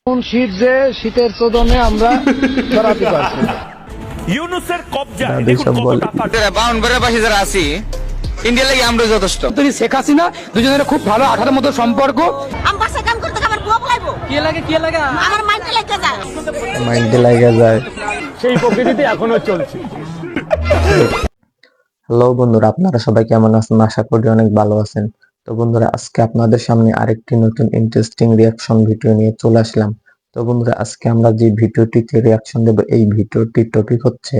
শীত যে শীতের চোদনে আমরা বেড়াতে পারছি না। ইউনুসের কবজায় দেখুন কত টাকা। বাউন্ডারের পাশে যারা আছি ইন্ডিয়া লাগে আমরা যথেষ্ট। শেখ হাসিনা দুজনের খুব ভালো আঠার মতো সম্পর্ক। আমার বাসায় কাম করতে আমার বুয়া বলাইবো কি লাগে আমার মাইন্ডে লেগে যায় সেই প্রকৃতিতে এখনো চলছে। হ্যালো বন্ধুরা, আপনারা সবাই কেমন আছেন? আশা করি অনেক ভালো আছেন। তো বন্ধুরা, আজকে আপনাদের সামনে আরেকটি নতুন ইন্টারেস্টিং রিয়াকশন ভিডিও নিয়ে চলে আসলাম। তো বন্ধুরা, আজকে আমরা যে ভিডিওটিতে রিয়াকশন দেব, এই ভিডিওটির টপিক হচ্ছে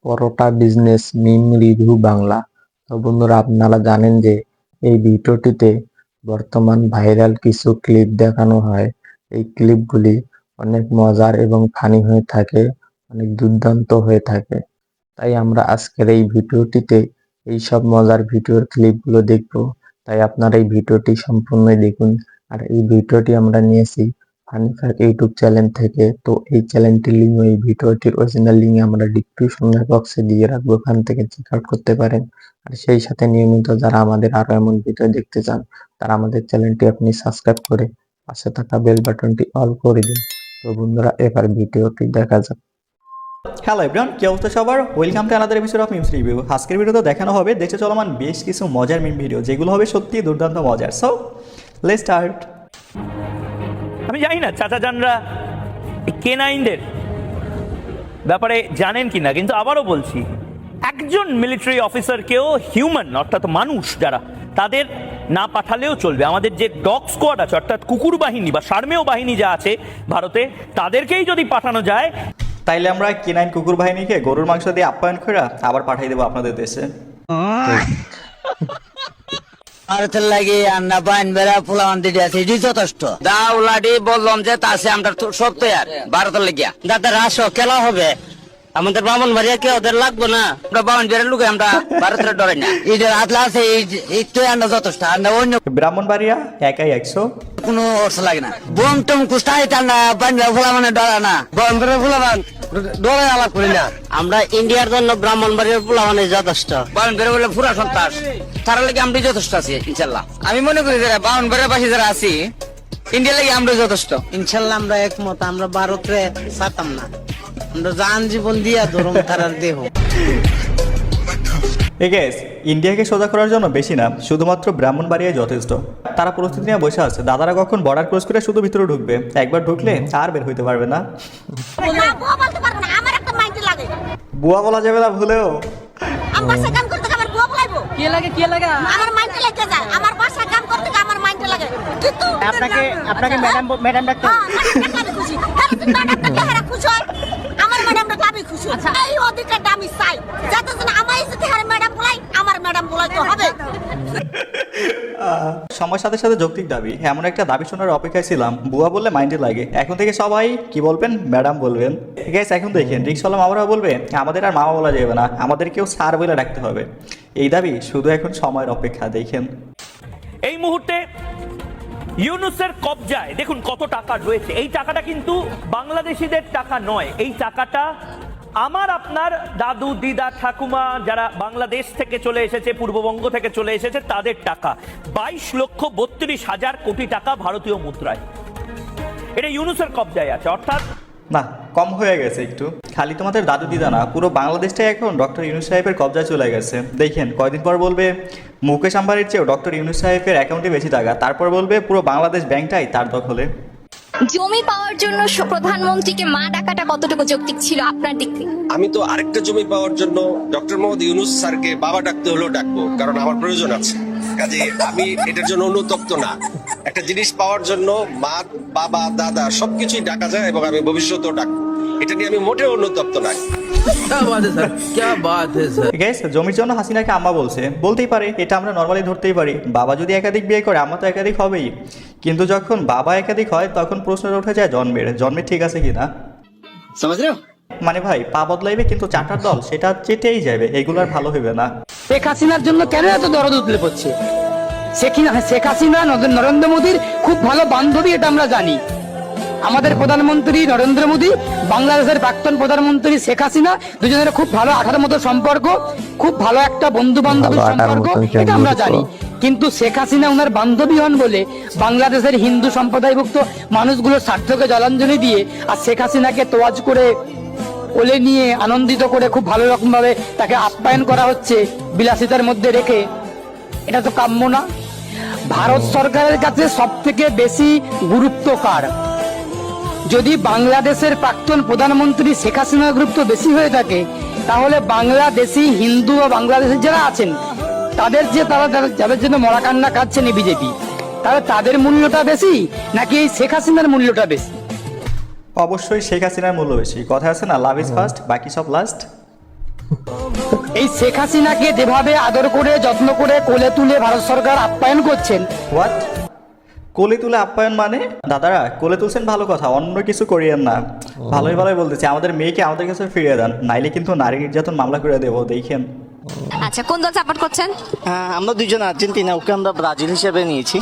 পরোটা বিজনেস মিম রিভিউ বাংলা। তো বন্ধুরা, আপনারা জানেন যে এই ভিডিওটিতে বর্তমান ভাইরাল কিছু ক্লিপ দেখানো হয়। এই ক্লিপগুলি অনেক মজার এবং ফানি হয়ে থাকে, অনেক দুর্দান্ত হয়ে থাকে। তাই আমরা আজকের এই ভিডিওটিতে এই সব মজার ভিডিওর ক্লিপগুলো দেখব। তাই আপনারা এই ভিডিওটি সম্পূর্ণ দেখুন। আর এই ভিডিওটি আমরা নিয়েছি ফানি ফ্যাক্ট ইউটিউব চ্যানেল থেকে। তো এই চ্যানেলটির লিঙ্ক, এই ভিডিওটির অরিজিনাল লিঙ্ক আমরা ডিসক্রিপশন বক্সে দিয়ে রাখবো, ওখান থেকে চেক আউট করতে পারেন। আর সেই সাথে নিয়মিত যারা আমাদের আরো এমন ভিডিও দেখতে চান, তারা আমাদের চ্যানেলটি আপনি সাবস্ক্রাইব করে পাশে থাকা বেল বাটনটি অল করে দিন। তো বন্ধুরা, এবার ভিডিওটি দেখা যাক। হ্যালো এভরিওয়ান, কি অবস্থা সবার? Welcome to another episode of memes review. আজকের ভিডিওতে দেখানো হবে দেশে চলমান বেশ কিছু মজার মিম ভিডিও, যেগুলো হবে সত্যি দুর্দান্ত মজার। So let's start. আমি জানি না চাচা জানরা কেনাইনদের ব্যাপারে জানেন কিনা, কিন্তু আবারও বলছি, একজন মিলিটারি অফিসারকেও হিউম্যান অর্থাৎ মানুষ যারা, তাদের না পাঠালেও চলবে। আমাদের যে ডগ স্কোয়াড আছে অর্থাৎ কুকুর বাহিনী বা সার্মেয় বাহিনী যা আছে ভারতে, তাদেরকেই যদি পাঠানো যায়, তাইলে আমরা কেনাইন কুকুর বাহিনীকে গরুর মাংস দিয়ে আপ্যায়ন করে আবার পাঠিয়ে দেবো আপনাদের দেশে। ভারতের লাগে আন্না বাইন বেড়া পোলাওয়ান দিতে আছে, এটি যথেষ্ট। দাউলাডি বললাম যে তাছে আমরা সব তৈয়ার ভারতের লাগিয়া। দাদা রাসো খেলা হবে, আমাদের ব্রাহ্মণ বাড়িয়া কে ওদের লাগবো না? আমরা বাউন বেড়ার লোক, আমরা ভারতের ডরাই না। ঈদের আতলা আছে, এই তো আন্না যথেষ্ট। আমরা অন্য ব্রাহ্মণবাড়িয়া একাই 100, কোনো অর্থ লাগে না। বোম টম কুস্তাই টান্না বাইন বেড়া ফোলা মানে ডরা না, বাউন বেড়া ফোলা ডরে আলাপ করি না। আমরা ইন্ডিয়ার জন্য ব্রাহ্মণ বাড়ির পোলা মানে যথেষ্ট। বাউন বেড়া বলে পুরা সন্ত্রাস, তার লাগে আমরা যথেষ্ট আছি ইনশাল্লাহ। আমি মনে করি যারা বাউন বেড়ার পাশে যারা আছি ইন্ডিয়া লাগে আমরা যথেষ্ট ইনশাল্লাহ। আমরা একমত, আমরা ভারতে ছাড়তাম না, আমরা জান জীবন দিয়া ধরুন তারার দেহ। ইন্ডিয়াকে সোজা করার জন্য বেশি না, শুধুমাত্র ব্রাহ্মণবাড়িয়াই যথেষ্ট। তারা প্রস্তুতি নিয়ে বসে আছে, দাদারা কখন বর্ডার ক্রস করে শুধু ভিতরে ঢুকবে, একবার ঢুকলে আর বের হইতে পারবে না। বুয়া বলতে পারবো না, আমার একটা মাইন্ডে লাগে। বুয়া বলা যাবে না ভুলেও। আমার বাসায় কাম করতে আমার বুয়া বলাইবো কি লাগে আমার মাইন্ডে লেগে যায়। আমার বাসায় কাম করতে আমার মাইন্ডে লাগে। কিন্তু আপনাকে ম্যাডাম ডাকতে আমি খুশি, ম্যাডামটা কেহারা খুশি হয়, আমার ম্যাডামটা আমি খুশি। এই অধিকারটা আমি চাই, যাতে আমার ইজ্জতে হারে ম্যাডাম বলাই, আমার ম্যাডাম বলাইতে হবে। সময়ের সাথে সাথে যৌক্তিক দাবি, এমন একটা দাবি শোনার অপেক্ষায় ছিলাম। বুয়া বললে মাইন্ডে লাগে, এখন থেকে সবাই কি বলবেন? ম্যাডাম বলবেন। গাইস, এখন দেখেন রিক্সাওয়ালা মামারা বলবে আমাদের আর মামা বলা যাবে না, আমাদেরকেও স্যার বলে ডাকতে হবে। এই দাবি শুধু এখন সময়ের অপেক্ষা। দেখেন এই মুহূর্তে ইউনুসের কবজায় দেখুন কত টাকা রয়েছে। এই টাকাটা কিন্তু বাংলাদেশিদের টাকা নয়, এই টাকাটা আমার আপনার দাদু দিদা ঠাকুমা যারা বাংলাদেশ থেকে চলে এসেছে, পূর্ববঙ্গ থেকে চলে এসেছে, তাদের টাকা। 22,32,000 কোটি টাকা ভারতীয় মুদ্রায় এটা ইউনুসের কবজায় আছে। অর্থাৎ না, কম হয়ে গেছে একটু। খালি তোমাদের দাদু দিদা না, পুরো বাংলাদেশটাই এখন ডক্টর ইউনুস সাহেবের কবজায় চলে গেছে। দেখেন কয়দিন পর বলবে মুকেশ আম্বানির চেয়েও ডক্টর ইউনুস সাহেবের অ্যাকাউন্টে বেশি টাকা, তারপর বলবে পুরো বাংলাদেশ ব্যাংকটাই তার দখলে। জমি পাওয়ার জন্য প্রধানমন্ত্রীকে মা ডাকাটা কতটুকু যৌক্তিক ছিল আপনার দিক থেকে? আমি তো আরেকটা জমি পাওয়ার জন্য ডক্টর মোহাম্মদ ইউনুস স্যারকে বাবা ডাকতে হলেও ডাকবো, কারণ আমার প্রয়োজন আছে। কাজে আমি এটার জন্য অনুতপ্ত না। একটা জিনিস পাওয়ার জন্য মা, বাবা, দাদা সবকিছুই ডাকা যায় এবং আমি ভবিষ্যতেও ডাকবো। এটা নিয়ে আমি মোটেও অনুতপ্ত নাই। জমির জন্য হাসিনাকে আম্মা বলছে, বলতেই পারে, এটা আমরা নর্মালি ধরতেই পারি। বাবা যদি একাধিক বিয়ে করে, আম্মা তো একাধিক হবেই। কিন্তু যখন বাবা একাধিক হয়, তখন প্রশ্নটা উঠে যায় জন্মের ঠিক আছে কিনা। মানে ভাই, পা বদলাইবে কিন্তু চাটার দল সেটা চেটেই যাবে, এগুলো আর ভালো হইবে না। শেখ হাসিনার জন্য কেন এত দরদ উতলে পড়ছে? শেখ হাসিনা নরেন্দ্র মোদীর খুব ভালো বান্ধবী, এটা আমরা জানি। আমাদের প্রধানমন্ত্রী নরেন্দ্র মোদী, বাংলাদেশের প্রাক্তন প্রধানমন্ত্রী শেখ হাসিনা, দুজনের খুব ভালো আঠার মতো সম্পর্ক, খুব ভালো একটা বন্ধু বান্ধবের সম্পর্ক, এটা আমরা জানি। কিন্তু শেখ হাসিনা ওনার বান্ধবী হন বলে বাংলাদেশের হিন্দু সম্প্রদায়ভুক্ত মানুষগুলোর স্বার্থকে জলাঞ্জলি দিয়ে আর শেখ হাসিনাকে তোয়াজ করে কোলে নিয়ে আনন্দিত করে খুব ভালো রকম ভাবে তাকে আপ্যায়ন করা হচ্ছে বিলাসিতার মধ্যে রেখে, এটা তো কাম্য না। ভারত সরকারের কাছে সব থেকে বেশি গুরুত্ব কার? যদি বাংলাদেশের প্রাক্তন প্রধানমন্ত্রী শেখ হাসিনার গুরুত্ব বেশি হয়ে থাকে, তাহলে বাংলাদেশি হিন্দু বা বাংলাদেশের যারা আছেন তাদের যে যাদের জন্য মরাকান্না কাঁদছেন এই বিজেপি, তাহলে তাদের মূল্যটা বেশি নাকি এই শেখ হাসিনার মূল্যটা বেশি? অবশ্যই শেখ হাসিনার মূল্য বেশি। কথা আছে না, লাভ ইজ ফার্স্ট, বাকি সব লাস্ট। এই শেখ হাসিনাকে যেভাবে আদর করে যত্ন করে কোলে তুলে ভারত সরকার আপ্যায়ন করছেন, হোয়াট? কোলে তুলে আপ্যায়ন মানে? দাদারা কোলে তুলছেন ভালো কথা, অন্য কিছু করিয়েন না। ভালোই ভালোই বলতেছি, আমাদের মেয়েকে আমাদের কাছে ফিরিয়ে দেন, নাইলে কিন্তু নারী নির্যাতন মামলা করে দেবো, দেখেন। আচ্ছা, কোন দল সাপোর্ট করছেন? আমরা দুজন আর্জেন্টিনা, ওকে আমরা ব্রাজিল হিসেবে নিয়েছি।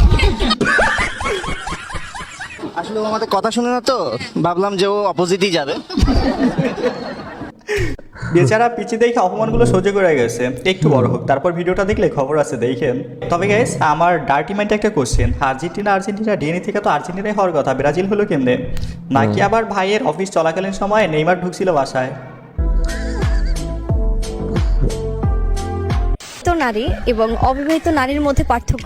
আসলে ও আমাদের কথা শুনে না, তো ভাবলাম যে ও অপোজিটই যাবে। বেচারা পিচি দেখে অপমানগুলো সহ্য করে গেছে, একটু বড় হোক তারপর ভিডিওটা দেখলে খবর আছে, দেখেন। তবে গাইস, আমার ডার্টি মাইন্ডে একটা কোশ্চেন, আর্জেন্টিনা ডিএনএ থেকে তো আর্জেন্টিনাই হওয়ার কথা, ব্রাজিল হলো কেমনে? নাকি আবার ভাইয়ের অফিস চলাকালীন সময় নেইমার ঢুকছিল বাসায়? তো নারী এবং অবিবাহিত নারীর মধ্যে পার্থক্য?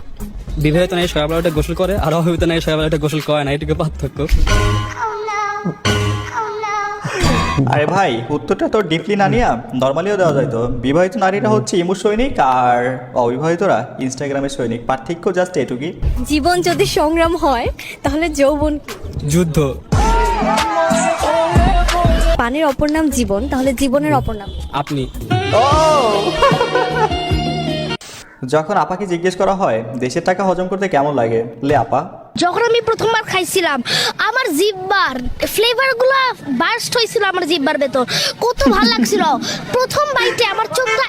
বিবাহিত নারী সকালবেলাটা গোসল করে আর অবিবাহিত নারী সকালবেলাটা গোসল করে না, এটুকু পার্থক্য। আরে ভাই, উত্তরটা তো ডিপলি না নিয়ে নর্মালিও দেওয়া যায় তো। বিবাহিত নারীরা হচ্ছে ইমো সৈনিক আর অবিবাহিতরা ইনস্টাগ্রামের সৈনিক, পার্থক্য জাস্ট এটুকুই। জীবন যদি সংগ্রাম হয় তাহলে যৌবন যুদ্ধ। পানির অপর নাম জীবন, তাহলে জীবনের অপর নাম আপনি। যখন আপাকে জিজ্ঞেস করা হয় দেশের টাকা হজম করতে কেমন লাগে, লে আপা। যখন আমি প্রথমবার খাইছিলাম আমার জিহ্বার ফ্লেভার গুলা বার্স্ট হয়েছিল, আমার জিহ্বার ভেতর কত ভালো লাগছিল। প্রথম বাইটে আমার চোখটা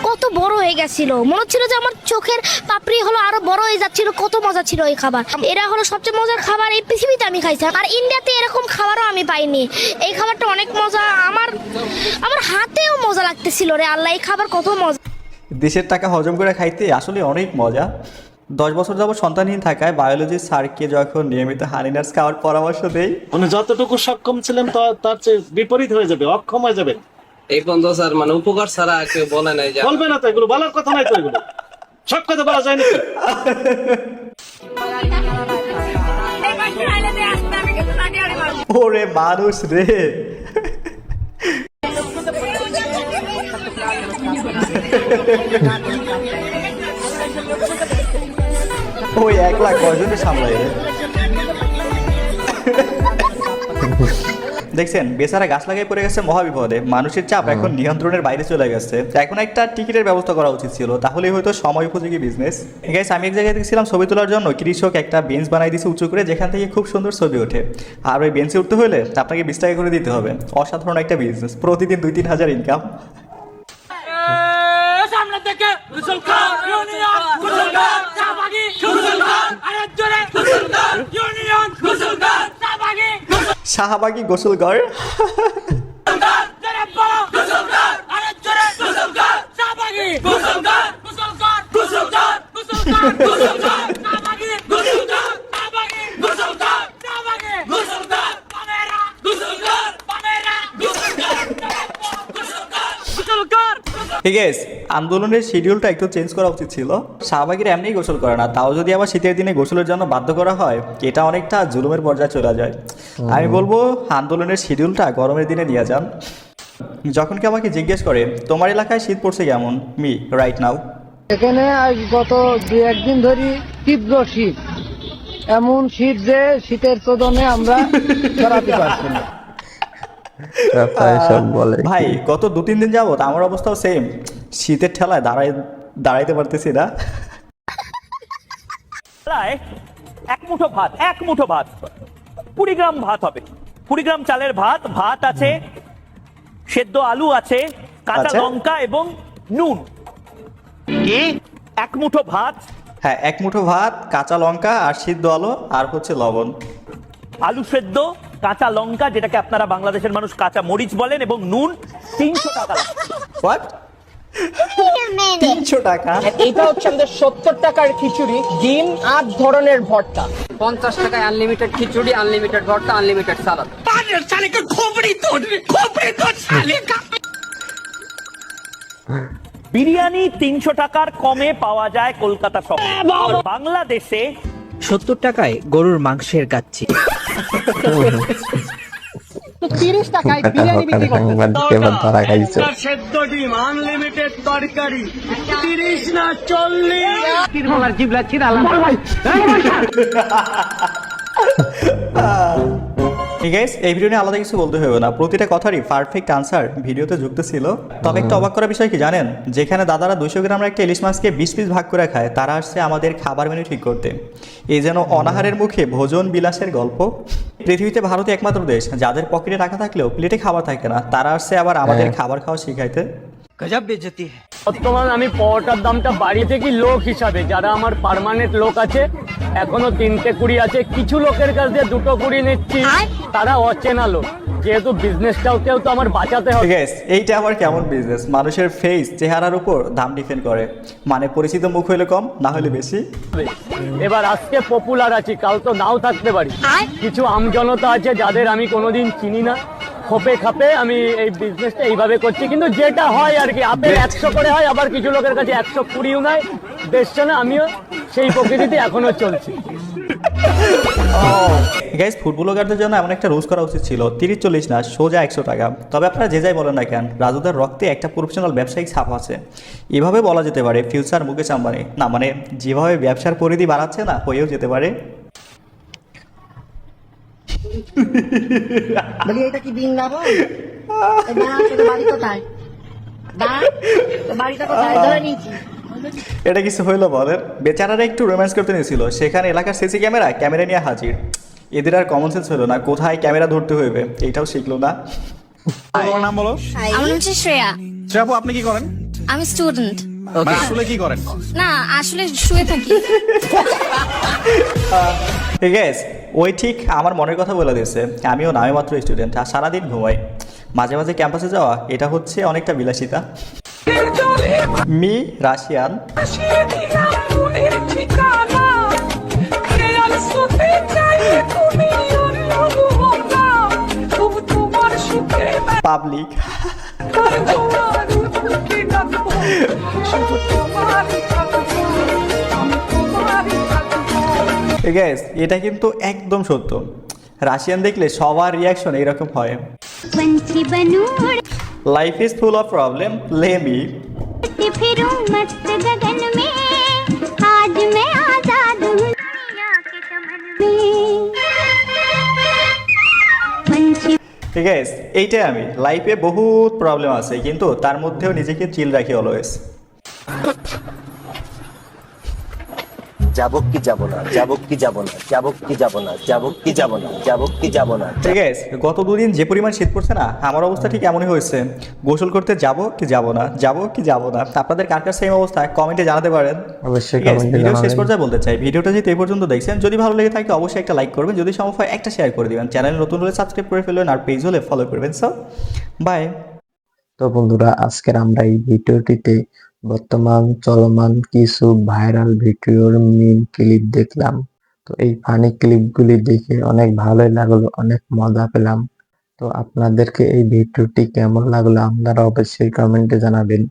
কত বড় হয়ে গেছিল, মনে হচ্ছিল যে আমার চোখের পাপড়ি হলো আরো বড় হয়ে যাচ্ছিল, কত মজা ছিল এই খাবার। এরা হলো সবচেয়ে মজার খাবার এই পৃথিবীতে আমি খাইছি, আর ইন্ডিয়াতে এরকম খাবারও আমি পাইনি। এই খাবারটা অনেক মজা, আমার হাতেও মজা লাগতেছিল রে আল্লাহ, এই খাবার কত মজা। দেশের টাকা হজম করে খাইতে আসলে অনেক মজা। 10 বছর যাবত সন্তানহীন থাকায় বায়োলজি স্যারকে যখন নিয়মিত হানি নাটস খাওয়ার পরামর্শ দেই, মানে যতটুকু সক্ষম ছিলেন তার চেয়ে বিপরীত হয়ে যাবে, অক্ষম হয়ে যাবে। এই বন্ধ স্যার, মানে উপকার ছাড়া কেউ বলে নাই। বলবে না তো, এগুলো বলার কথা নাই তো, এগুলো সব কথা বলা যায় নাকি? ওরে মানুষ রে। ওই একলা কয়জনে সামলাই রে। দেখছেন, বেচারা গাছ লাগাই পড়ে গেছে মহাবিপদে। মানুষের চাপ এখন নিয়ন্ত্রণের বাইরে চলে গেছে। এখন একটা টিকিটের ব্যবস্থা করা উচিত ছিল, তাহলেই হয়তো সময় উপযোগী বিজনেস। গাইস, আমি এক জায়গায় দেখছিলাম ছবি তোলার জন্য কৃষক একটা বেঞ্চ বানাই দিয়েছে উঁচু করে, যেখান থেকে খুব সুন্দর ছবি ওঠে। আর ওই বেঞ্চে উঠতে হলে আপনাকে 20 টাকা করে দিতে হবে। অসাধারণ একটা বিজনেস, প্রতিদিন 2-3 হাজার ইনকাম। শাহবাগী গোসলঘর। ঠিক আছে, আন্দোলনের শিডিউলটা একটু চেঞ্জ করা উচিত ছিল। শাহবাগীরা এমনি গোসল করে না, তাও যদি আবার শীতের দিনে গোসলের জন্য বাধ্য করা হয়, এটা অনেকটা জুলুমের পর্যায়ে চলে যায়। আমি বলবো আন্দোলনের শিডিউলটা গরমের দিনে নিয়ে যান। যখন কি আমাকে জিজ্ঞেস করে তোমার এলাকায় শীত পড়ছে কেমন, মি রাইট নাও, এখানে আজ গত 2-1 দিন ধরে তীব্র শীত, এমন শীত যে শীতের চোদনে আমরা সরাতে পারছি না। ভাই, গত 2-3 দিন যাবত আমার অবস্থাও সেম, শীতের ঠেলায় দাঁড়াইতে পারতেছি না। এক মুঠো ভাত 20 গ্রাম ভাত হবে, 20 গ্রাম চালের ভাত। ভাত আছে, সেদ্ধ আলু আছে, কাঁচা লঙ্কা এবং নুন। কি? 1 মুঠো ভাত। হ্যাঁ, 1 মুঠো ভাত, কাঁচা লঙ্কা আর সিদ্ধ আলু, আর হচ্ছে লবণ। আলু সেদ্ধ, কাঁচা লঙ্কা, যেটাকে আপনারা বাংলাদেশের মানুষ কাঁচা মরিচ বলেন, এবং নুন 300 টাকা। হোয়াট? 300 টাকা। এটা হচ্ছে আমাদের 70 টাকার খিচুড়ি, ডিম 8 ধরনের ভর্তা, 50 টাকায় আনলিমিটেড খিচুড়ি, আনলিমিটেড ভর্তা, আনলিমিটেড সালাদ। বিরিয়ানি 300 টাকার কমে পাওয়া যায় কলকাতা শহরে। বাংলাদেশে 70 টাকায় গরুর মাংসের কাচ্চি। 30 টাকায় বিরিয়ানি বিক্রি করতে। সাংবাদিককে এবার ধরা খাইছে। সেদ্ধ ডিম আনলিমিটেড তরকারি 30 না 40। তিরমলার জিবলা চিরালাম। গাইস, এই ভিডিও নিয়ে আলাদা কিছু বলতে হবে না, প্রতিটা কথারই পারফেক্ট আনসার ভিডিওতে যুক্ত ছিল। তবে একটা অবাক করার বিষয় কি জানেন, যেখানে দাদারা 200 গ্রামের একটা ইলিশ মাছকে 20 পিস ভাগ করে খায়, তারা আসছে আমাদের খাবার মেনু ঠিক করতে। এই যেন অনাহারের মুখে ভোজন বিলাসের গল্প। পৃথিবীতে ভারত একমাত্র দেশ যাদের পকেটে টাকা থাকলেও প্লেটে খাবার থাকে না, তারা আসছে আবার আমাদের খাবার খাওয়া শিখাইতে। বর্তমান আমি পরোটার দামটা বাড়িয়ে কি লোক হিসাবে, যারা আমার পার্মানেন্ট লোক আছে এখনো 3টে কুড়ি আছে, কিছু লোকের কাছ দিয়ে 2টো কুড়ি নিচ্ছি, তারা অচেনা লোক, যেহেতু বিজনেসটাও তো আমার বাঁচাতে হবে। গাইস, এইটা আবার কেমন বিজনেস? মানুষের ফেস চেহারার উপর দাম ডিপেন্ড করে, মানে পরিচিত মুখ হইলে কম, না হলে বেশি। এবার আজকে পপুলার আছি, কাল তো নাও থাকতে পারি। কিছু আমজনতা আছে যাদের আমি কোনোদিন চিনি না, খোপে খাপে আমি এই বিজনেসটা এইভাবে করছি, কিন্তু যেটা হয় আর কি, আপেল 100 করে হয়, আবার কিছু লোকের কাছে 120ও নাই, দেখছো না, আমিও সেই প্রকৃতিতে এখনো চলছি। গাইস, ফুড ব্লগারদের জন্য এমন একটা রুলস করা উচিত ছিল, 30-40 না, সোজা 100 টাকা। তবে আপনারা যে যাই বলেন না কেন, রাজুদার রক্তে একটা প্রফেশনাল ব্যবসায়িক ছাপ আছে। এভাবে বলা যেতে পারে ফিউচার মুকেশ আম্বানি, না মানে যেভাবে ব্যবসার পরিধি বাড়াচ্ছে না, হয়েও যেতে পারে। এটা কি দিন না বাড়ি কোথায়? বাড়িটা কোথায় ধরে নিয়েছি। এটা কিছু হইলো বলেন? বেচারারা একটু রোম্যান্স করতে নিয়েছিল, সেখানে এলাকার সিসি ক্যামেরা নিয়ে হাজির। এদের আর কমন সেন্স হলো না, কোথায় ক্যামেরা ধরতে হইবে এইটাও শিখলো না। তোমার নাম বলো। আমার নাম হচ্ছে শ্রেয়া। শ্রেয়াপু, আপনি কি করেন? আমি স্টুডেন্ট। আসলে কি করেন? না, আসলে শুয়ে থাকি। ঠিক আছে, ওই ঠিক আমার মনের কথা বলে দিয়েছে। আমিও নামে মাত্র স্টুডেন্ট, আর সারাদিন ঘুমাই। মাঝে মাঝে ক্যাম্পাসে যাওয়া, এটা হচ্ছে অনেকটা বিলাসিতা। Me Russian. পাবলিক। এটা কিন্তু একদম সত্য, রাশিয়ান দেখলে সবার রিয়াকশন এরকম হয়। Life is full of problem, লে মি। ঠিক আছে, এইটাই আমি। লাইফে বহুত প্রবলেম আছে, কিন্তু তার মধ্যেও নিজেকে চিল রাখি অলওয়েজ। যাবো কি যাবো না, যাবো কি যাবো না, যাবো কি যাবো না, যাবো কি যাবো না, যাবো কি যাবো না। ঠিক আছে, গত দুদিন যে পরিমাণ শীত পড়ছে না, আমার অবস্থা ঠিক এমনই হয়েছে। গোসল করতে যাবো কি যাবো না, যাবো কি যাবো না। আপনাদের কার কার সেম অবস্থা কমেন্টে জানাতে পারেন। অবশ্যই কমেন্টে ভিডিও শেষ জানাবেন। পর্যায়ে বলতে চাই, ভিডিওটা যদি এই পর্যন্ত দেখছেন, যদি ভালো লেগে থাকে অবশ্যই একটা লাইক করবেন, যদি সম্ভব হয় একটা শেয়ার করে দিবেন, চ্যানেল নতুন হলে সাবস্ক্রাইব করে ফেলবেন, আর পেজ হলে ফলো করবেন। So bye. তো বন্ধুরা, আজকের আমরা এই ভিডিওটিতে বর্তমান চলমান কিছু ভাইরাল ভিডিওর মিম ক্লিপ দেখলাম। তো এই ফানি ক্লিপগুলি দেখে অনেক ভালোই লাগলো, অনেক মজা পেলাম। তো আপনাদেরকে এই ভিডিওটি কেমন লাগলো আপনারা অবশ্যই কমেন্টে জানাবেন।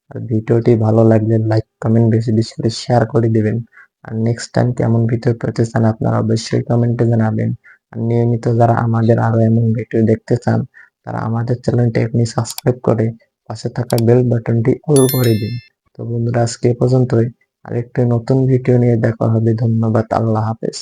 আর ভিডিওটি ভালো লাগলে লাইক কমেন্ট বেশি বেশি করে শেয়ার করে দিবেন। আর নেক্সট টাইম কেমন ভিডিও পেতে চান আপনারা অবশ্যই কমেন্টে জানাবেন। আর নিয়মিত যারা আমাদের আরো এমন ভিডিও দেখতে চান, তারা আমাদের চ্যানেলটি এখনই সাবস্ক্রাইব করে পাশে থাকা বেল বাটনটি অল করে দিন। তো বন্ধুরা, আজকে এ পর্যন্তই। আরেকটি নতুন ভিডিও নিয়ে দেখা হবে। ধন্যবাদ, আল্লাহ হাফেজ।